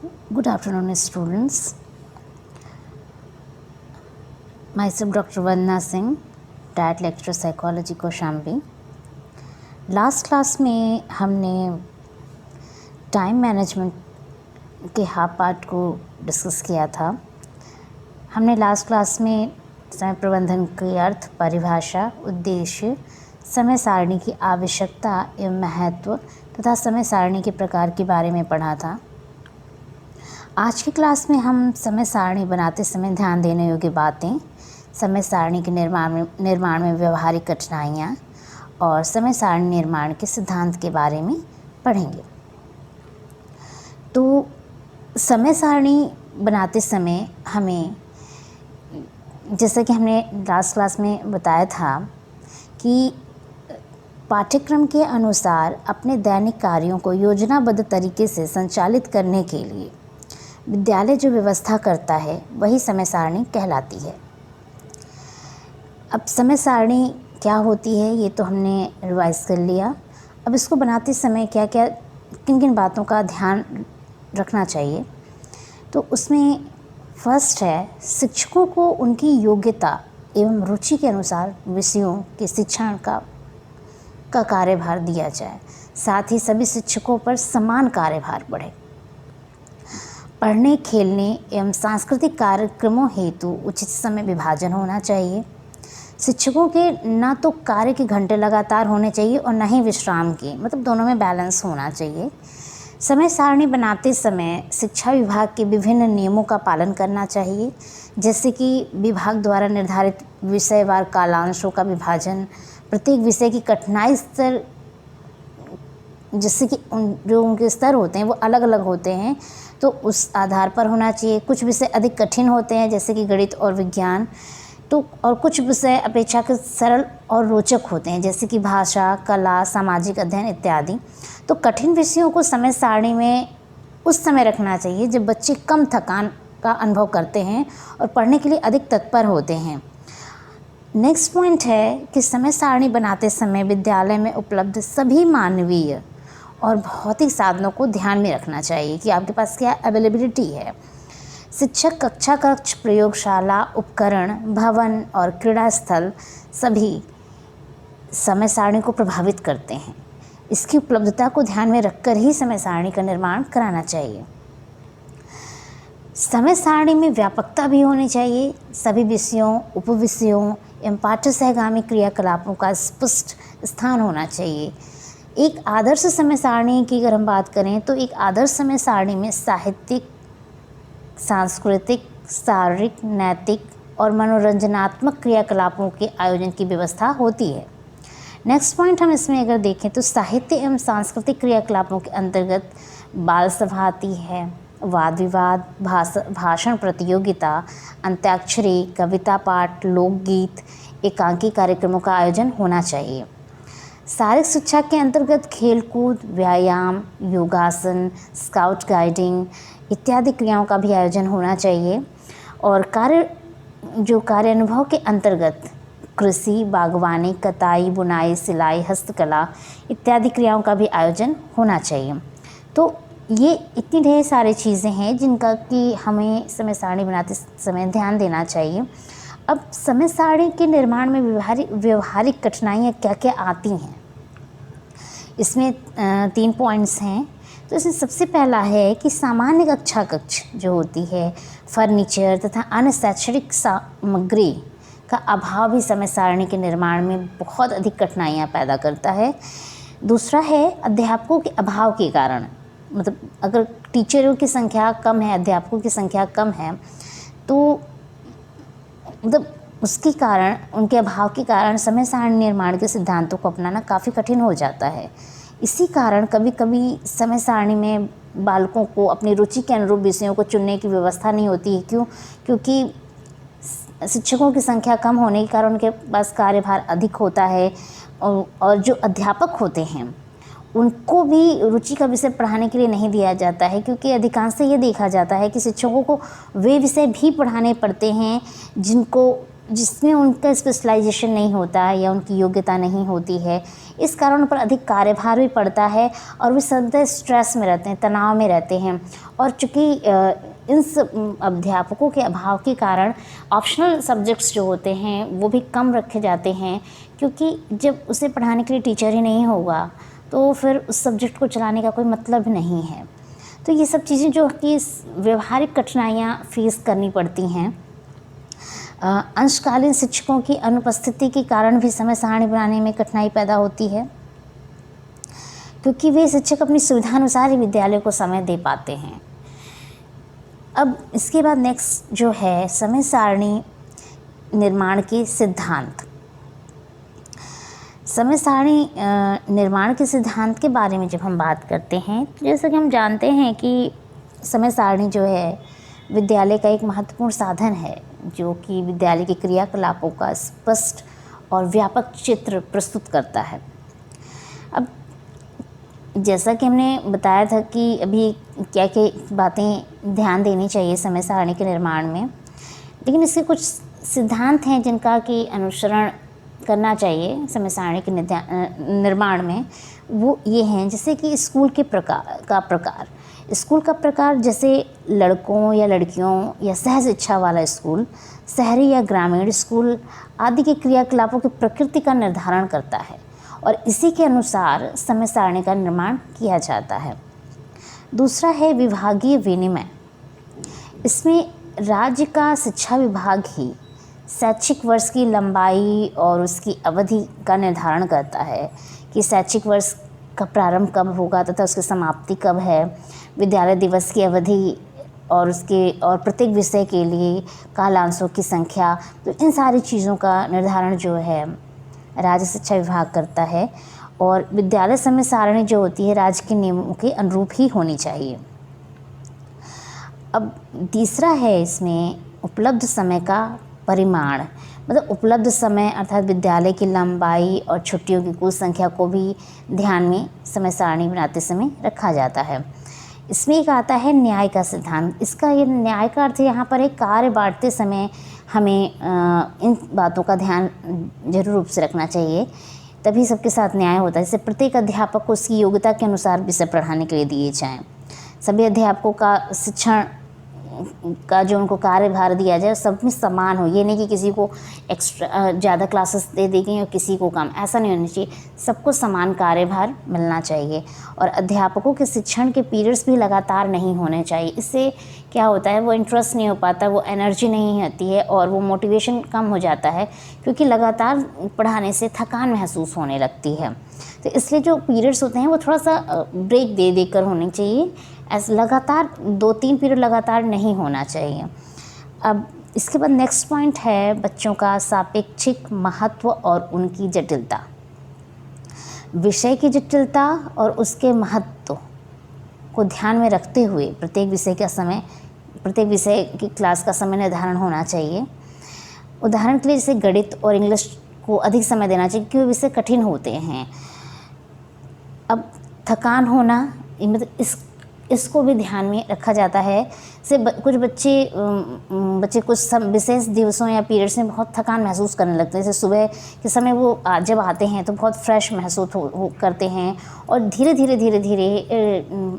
Good afternoon, students. Myself Dr. Vandana Singh, diet lecture psychology Kaushambi. Last class में हमने time management के half part को discuss किया था। हमने लास्ट क्लास में समय प्रबंधन के अर्थ, परिभाषा, उद्देश्य, समय सारणी की आवश्यकता एवं महत्व तथा समय सारणी के प्रकार के बारे में पढ़ा था। आज की क्लास में हम समय सारणी बनाते समय ध्यान देने योग्य बातें, समय सारणी के निर्माण में व्यवहारिक कठिनाइयाँ और समय सारणी निर्माण के सिद्धांत के बारे में पढ़ेंगे। तो समय सारणी बनाते समय हमें, जैसा कि हमने लास्ट क्लास में बताया था, कि पाठ्यक्रम के अनुसार अपने दैनिक कार्यों को योजनाबद्ध तरीके से संचालित करने के लिए विद्यालय जो व्यवस्था करता है वही समय सारणी कहलाती है। अब समय सारणी क्या होती है ये तो हमने रिवाइज कर लिया। अब इसको बनाते समय क्या क्या किन किन बातों का ध्यान रखना चाहिए, तो उसमें फर्स्ट है, शिक्षकों को उनकी योग्यता एवं रुचि के अनुसार विषयों के शिक्षण का कार्यभार दिया जाए। साथ ही सभी शिक्षकों पर समान कार्यभार बढ़े। पढ़ने, खेलने एवं सांस्कृतिक कार्यक्रमों हेतु उचित समय विभाजन होना चाहिए। शिक्षकों के ना तो कार्य के घंटे लगातार होने चाहिए और ना ही विश्राम के, मतलब दोनों में बैलेंस होना चाहिए। समय सारणी बनाते समय शिक्षा विभाग के विभिन्न नियमों का पालन करना चाहिए, जैसे कि विभाग द्वारा निर्धारित विषयवार कालांशों का विभाजन, प्रत्येक विषय की कठिनाई स्तर, जिससे कि जो उनके स्तर होते हैं वो अलग अलग होते हैं, तो उस आधार पर होना चाहिए। कुछ विषय अधिक कठिन होते हैं जैसे कि गणित और विज्ञान, तो और कुछ विषय अपेक्षाकृत सरल और रोचक होते हैं जैसे कि भाषा, कला, सामाजिक अध्ययन इत्यादि। तो कठिन विषयों को समय सारणी में उस समय रखना चाहिए जब बच्चे कम थकान का अनुभव करते हैं और पढ़ने के लिए अधिक तत्पर होते हैं। नेक्स्ट पॉइंट है कि समय सारणी बनाते समय विद्यालय में उपलब्ध सभी मानवीय और भौतिक साधनों को ध्यान में रखना चाहिए कि आपके पास क्या अवेलेबिलिटी है। शिक्षक, कक्षा कक्ष, प्रयोगशाला, उपकरण, भवन और क्रीड़ा स्थल सभी समय सारणी को प्रभावित करते हैं। इसकी उपलब्धता को ध्यान में रखकर ही समय सारणी का निर्माण कराना चाहिए। समय सारणी में व्यापकता भी होनी चाहिए। सभी विषयों, उपविषयों एवं पाठ्य सहगामी क्रियाकलापों का स्पष्ट स्थान होना चाहिए। एक आदर्श समय सारणी की अगर हम बात करें तो एक आदर्श समय सारणी में साहित्यिक, सांस्कृतिक, शारीरिक, नैतिक और मनोरंजनात्मक क्रियाकलापों के आयोजन की व्यवस्था होती है। नेक्स्ट पॉइंट हम इसमें अगर देखें तो साहित्य एवं सांस्कृतिक क्रियाकलापों के अंतर्गत बाल सभा आती है, वाद विवाद, भाषण प्रतियोगिता, अंत्याक्षरी, कविता पाठ, लोकगीत, एकांकी कार्यक्रमों का आयोजन होना चाहिए। शारीरिक शिक्षा के अंतर्गत खेलकूद, व्यायाम, योगासन, स्काउट गाइडिंग इत्यादि क्रियाओं का भी आयोजन होना चाहिए। और कार्य अनुभव के अंतर्गत कृषि, बागवानी, कताई, बुनाई, सिलाई, हस्तकला इत्यादि क्रियाओं का भी आयोजन होना चाहिए। तो ये इतनी ढेर सारी चीज़ें हैं जिनका कि हमें समय सारणी बनाते समय ध्यान देना चाहिए। अब समय सारणी के निर्माण में व्यवहारिक कठिनाइयाँ क्या क्या आती हैं, इसमें 3 पॉइंट्स हैं। तो इसमें सबसे पहला है कि सामान्य कक्षा कक्ष जो होती है, फर्नीचर तथा अन्य शैक्षणिक सामग्री का अभाव भी समय सारणी के निर्माण में बहुत अधिक कठिनाइयाँ पैदा करता है। दूसरा है अध्यापकों के अभाव के कारण, मतलब अगर टीचरों की संख्या कम है, अध्यापकों की संख्या कम है, तो मतलब उसके कारण, उनके अभाव के कारण समय सारणी निर्माण के सिद्धांतों को अपनाना काफ़ी कठिन हो जाता है। इसी कारण कभी कभी समय सारणी में बालकों को अपनी रुचि के अनुरूप विषयों को चुनने की व्यवस्था नहीं होती है। क्योंकि शिक्षकों की संख्या कम होने के कारण उनके पास कार्यभार अधिक होता है और जो अध्यापक होते हैं उनको भी रुचि का विषय पढ़ाने के लिए नहीं दिया जाता है, क्योंकि अधिकांश से ये देखा जाता है कि शिक्षकों को वे विषय भी पढ़ाने पड़ते हैं जिनको जिसमें उनका स्पेशलाइजेशन नहीं होता है या उनकी योग्यता नहीं होती है। इस कारण उन पर अधिक कार्यभार भी पड़ता है और वे सदा स्ट्रेस में रहते हैं, तनाव में रहते हैं। और चूँकि इन सब अध्यापकों के अभाव के कारण ऑप्शनल सब्जेक्ट्स जो होते हैं वो भी कम रखे जाते हैं, क्योंकि जब उसे पढ़ाने के लिए टीचर ही नहीं होगा तो फिर उस सब्जेक्ट को चलाने का कोई मतलब नहीं है। तो ये सब चीज़ें जो कि व्यवहारिक कठिनाइयाँ फेस करनी पड़ती हैं। अंशकालीन शिक्षकों की अनुपस्थिति के कारण भी समय सारणी बनाने में कठिनाई पैदा होती है, क्योंकि वे शिक्षक अपनी सुविधानुसार ही विद्यालय को समय दे पाते हैं। अब इसके बाद नेक्स्ट जो है समय सारणी निर्माण के सिद्धांत। समय सारणी निर्माण के सिद्धांत के बारे में जब हम बात करते हैं, तो जैसा कि हम जानते हैं कि समय सारणी जो है विद्यालय का एक महत्वपूर्ण साधन है, जो कि विद्यालय के क्रियाकलापों का स्पष्ट और व्यापक चित्र प्रस्तुत करता है। अब जैसा कि हमने बताया था कि अभी क्या क्या बातें ध्यान देनी चाहिए समय सारणी के निर्माण में, लेकिन इसके कुछ सिद्धांत हैं जिनका कि अनुसरण करना चाहिए समय सारणी के निर्माण में। वो ये हैं, जैसे कि स्कूल के प्रकार। स्कूल का प्रकार जैसे लड़कों या लड़कियों या सहज इच्छा वाला स्कूल, शहरी या ग्रामीण स्कूल आदि के क्रियाकलापों की प्रकृति का निर्धारण करता है और इसी के अनुसार समय सारणी का निर्माण किया जाता है। दूसरा है विभागीय विनिमय। इसमें राज्य का शिक्षा विभाग ही शैक्षिक वर्ष की लंबाई और उसकी अवधि का निर्धारण करता है कि शैक्षिक वर्ष का प्रारंभ कब होगा तथा उसकी समाप्ति कब है, विद्यालय दिवस की अवधि और प्रत्येक विषय के लिए कालांशों की संख्या। तो इन सारी चीज़ों का निर्धारण जो है राज्य शिक्षा विभाग करता है और विद्यालय समय सारणी जो होती है राज्य के नियमों के अनुरूप ही होनी चाहिए। अब तीसरा है इसमें उपलब्ध समय का परिमाण, मतलब उपलब्ध समय अर्थात विद्यालय की लंबाई और छुट्टियों की कुल संख्या को भी ध्यान में समय सारणी बनाते समय रखा जाता है। इसमें एक आता है न्याय का सिद्धांत। इसका ये न्याय का अर्थ यहाँ पर एक कार्य बांटते समय हमें इन बातों का ध्यान जरूर रूप से रखना चाहिए, तभी सबके साथ न्याय होता है। जैसे प्रत्येक अध्यापक को उसकी योग्यता के अनुसार विषय पढ़ाने के लिए दिए जाएँ। सभी अध्यापकों का शिक्षण का जो उनको कार्यभार दिया जाए सब में समान हो। ये नहीं कि किसी को एक्स्ट्रा ज़्यादा क्लासेस दे दी गई और किसी को कम, ऐसा नहीं होना चाहिए। सबको समान कार्यभार मिलना चाहिए और अध्यापकों के शिक्षण के पीरियड्स भी लगातार नहीं होने चाहिए। इससे क्या होता है, वो इंटरेस्ट नहीं हो पाता, वो एनर्जी नहीं आती है और वो मोटिवेशन कम हो जाता है, क्योंकि लगातार पढ़ाने से थकान महसूस होने लगती है। तो इसलिए जो पीरियड्स होते हैं वो थोड़ा सा ब्रेक दे देकर होने चाहिए। ऐसे लगातार 2-3 पीरियड लगातार नहीं होना चाहिए। अब इसके बाद नेक्स्ट पॉइंट है बच्चों का सापेक्षिक महत्व और उनकी जटिलता। विषय की जटिलता और उसके महत्व को ध्यान में रखते हुए प्रत्येक विषय की क्लास का समय निर्धारण होना चाहिए। उदाहरण के लिए जैसे गणित और इंग्लिश को अधिक समय देना चाहिए क्योंकि विषय कठिन होते हैं। अब थकान होना, मतलब इसको भी ध्यान में रखा जाता है। से कुछ बच्चे कुछ विशेष दिवसों या पीरियड्स में बहुत थकान महसूस करने लगते हैं। जैसे सुबह के समय वो जब आते हैं तो बहुत फ्रेश महसूस करते हैं और धीरे धीरे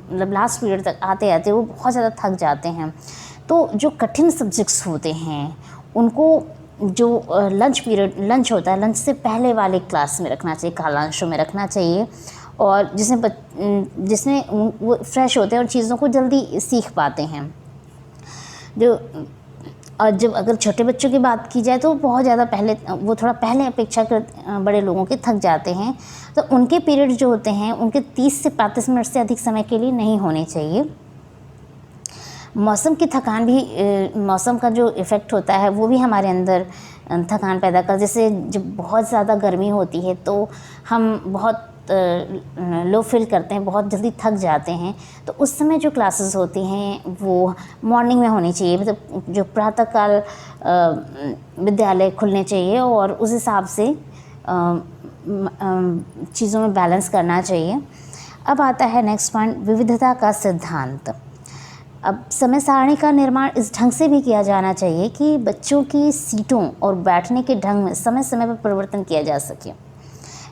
मतलब लास्ट पीरियड तक आते वो बहुत ज़्यादा थक जाते हैं। तो जो कठिन सब्जेक्ट्स होते हैं उनको जो लंच होता है, लंच से पहले वाले क्लास में रखना चाहिए, कालांशों में रखना चाहिए और जिसमें वो फ्रेश होते हैं और चीज़ों को जल्दी सीख पाते हैं। और जब अगर छोटे बच्चों की बात की जाए तो बहुत ज़्यादा वो थोड़ा पहले अपेक्षाकृत बड़े लोगों के थक जाते हैं। तो उनके पीरियड जो होते हैं उनके 30 से 35 मिनट से अधिक समय के लिए नहीं होने चाहिए। मौसम की थकान भी, मौसम का जो इफ़ेक्ट होता है वो भी हमारे अंदर थकान पैदा कर, जैसे जब बहुत ज़्यादा गर्मी होती है तो हम बहुत लो फील करते हैं, बहुत जल्दी थक जाते हैं। तो उस समय जो क्लासेस होती हैं वो मॉर्निंग में होनी चाहिए, मतलब जो प्रातःकाल विद्यालय खुलने चाहिए और उस हिसाब से चीज़ों में बैलेंस करना चाहिए। अब आता है नेक्स्ट पॉइंट, विविधता का सिद्धांत। अब समय सारणी का निर्माण इस ढंग से भी किया जाना चाहिए कि बच्चों की सीटों और बैठने के ढंग में समय समय पर परिवर्तन किया जा सके।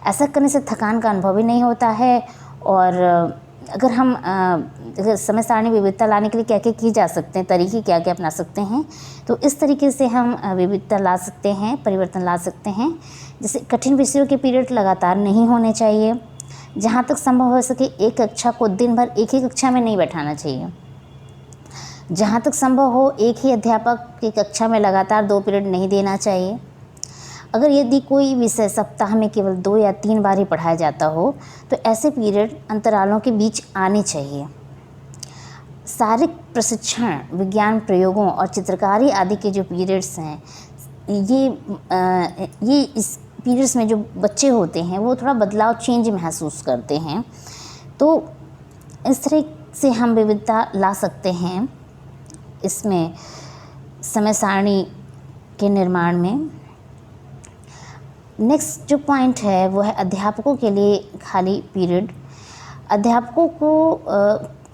ऐसा करने से थकान का अनुभव भी नहीं होता है। और अगर हम अगर समय सारणी विविधता लाने के लिए क्या क्या किए जा सकते हैं, तरीके क्या क्या अपना सकते हैं, तो इस तरीके से हम विविधता ला सकते हैं, परिवर्तन ला सकते हैं। जैसे कठिन विषयों के पीरियड लगातार नहीं होने चाहिए। जहाँ तक संभव हो सके एक कक्षा को दिन भर एक ही कक्षा में नहीं बैठाना चाहिए। जहाँ तक संभव हो एक ही अध्यापक की कक्षा में लगातार 2 पीरियड नहीं देना चाहिए। अगर यदि कोई विषय सप्ताह में केवल 2 या 3 बार ही पढ़ाया जाता हो तो ऐसे पीरियड अंतरालों के बीच आने चाहिए। शारीरिक प्रशिक्षण, विज्ञान प्रयोगों और चित्रकारी आदि के जो पीरियड्स हैं, ये इस पीरियड्स में जो बच्चे होते हैं वो थोड़ा बदलाव, चेंज महसूस करते हैं। तो इस तरह से हम विविधता ला सकते हैं इसमें समय सारणी के निर्माण में। नेक्स्ट जो पॉइंट है वो है अध्यापकों के लिए खाली पीरियड। अध्यापकों को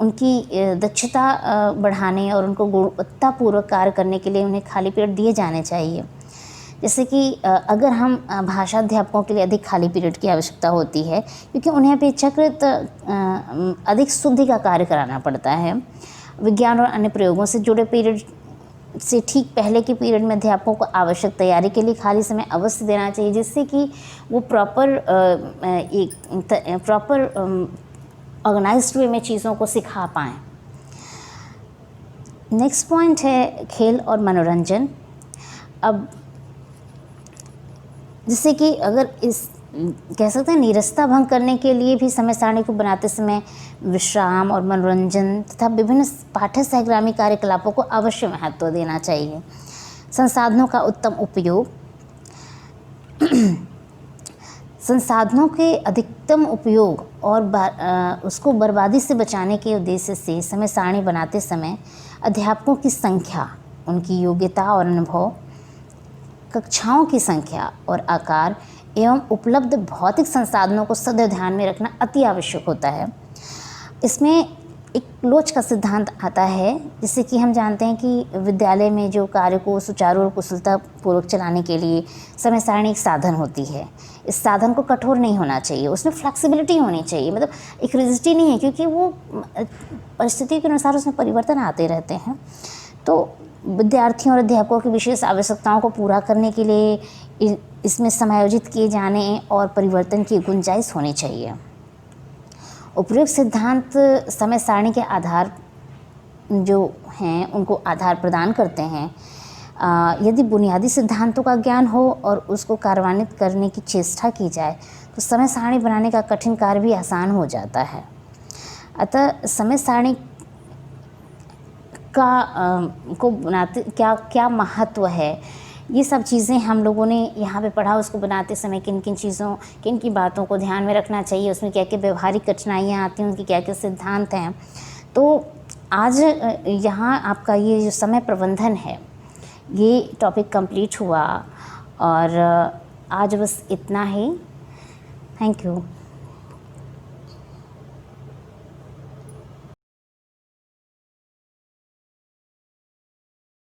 उनकी दक्षता बढ़ाने और उनको गुणवत्तापूर्वक कार्य करने के लिए उन्हें खाली पीरियड दिए जाने चाहिए। जैसे कि अगर हम भाषा अध्यापकों के लिए अधिक खाली पीरियड की आवश्यकता होती है क्योंकि उन्हें अपेक्षाकृत अधिक शुद्धि का कार्य कराना पड़ता है। विज्ञान और अन्य प्रयोगों से जुड़े पीरियड से ठीक पहले के पीरियड में अध्यापकों को आवश्यक तैयारी के लिए खाली समय अवश्य देना चाहिए, जिससे कि वो प्रॉपर ऑर्गेनाइज्ड वे में चीज़ों को सिखा पाएँ। नेक्स्ट पॉइंट है खेल और मनोरंजन। अब जिससे कि अगर इस कह सकते हैं नीरसता भंग करने के लिए भी समय सारणी को बनाते समय विश्राम और मनोरंजन तथा विभिन्न पाठ्य सहगामी कार्यकलापों को अवश्य महत्व देना चाहिए। संसाधनों का उत्तम उपयोग। संसाधनों के अधिकतम उपयोग और उसको बर्बादी से बचाने के उद्देश्य से समय सारणी बनाते समय अध्यापकों की संख्या, उनकी योग्यता और अनुभव, कक्षाओं की संख्या और आकार एवं उपलब्ध भौतिक संसाधनों को सदैव ध्यान में रखना अति आवश्यक होता है। इसमें एक लोच का सिद्धांत आता है, जिससे कि हम जानते हैं कि विद्यालय में जो कार्य को सुचारू और कुशलतापूर्वक चलाने के लिए समय सारणी एक साधन होती है। इस साधन को कठोर नहीं होना चाहिए, उसमें फ्लेक्सिबिलिटी होनी चाहिए, मतलब एक रिजिडिटी नहीं है, क्योंकि वो परिस्थिति के अनुसार उसमें परिवर्तन आते रहते हैं। तो विद्यार्थियों और अध्यापकों की विशेष आवश्यकताओं को पूरा करने के लिए इसमें समायोजित किए जाने और परिवर्तन की गुंजाइश होनी चाहिए। उपयुक्त सिद्धांत समय सारणी के आधार जो हैं उनको आधार प्रदान करते हैं। यदि बुनियादी सिद्धांतों का ज्ञान हो और उसको कार्यान्वित करने की चेष्टा की जाए तो समय सारणी बनाने का कठिन कार्य भी आसान हो जाता है। अतः समय सारणी को बनाते क्या महत्व है, ये सब चीज़ें हम लोगों ने यहाँ पे पढ़ा। उसको बनाते समय किन किन बातों को ध्यान में रखना चाहिए, उसमें क्या क्या व्यवहारिक कठिनाइयाँ आती हैं, उनकी क्या क्या सिद्धांत हैं। तो आज यहाँ आपका ये जो समय प्रबंधन है ये टॉपिक कंप्लीट हुआ और आज बस इतना ही। Thank you.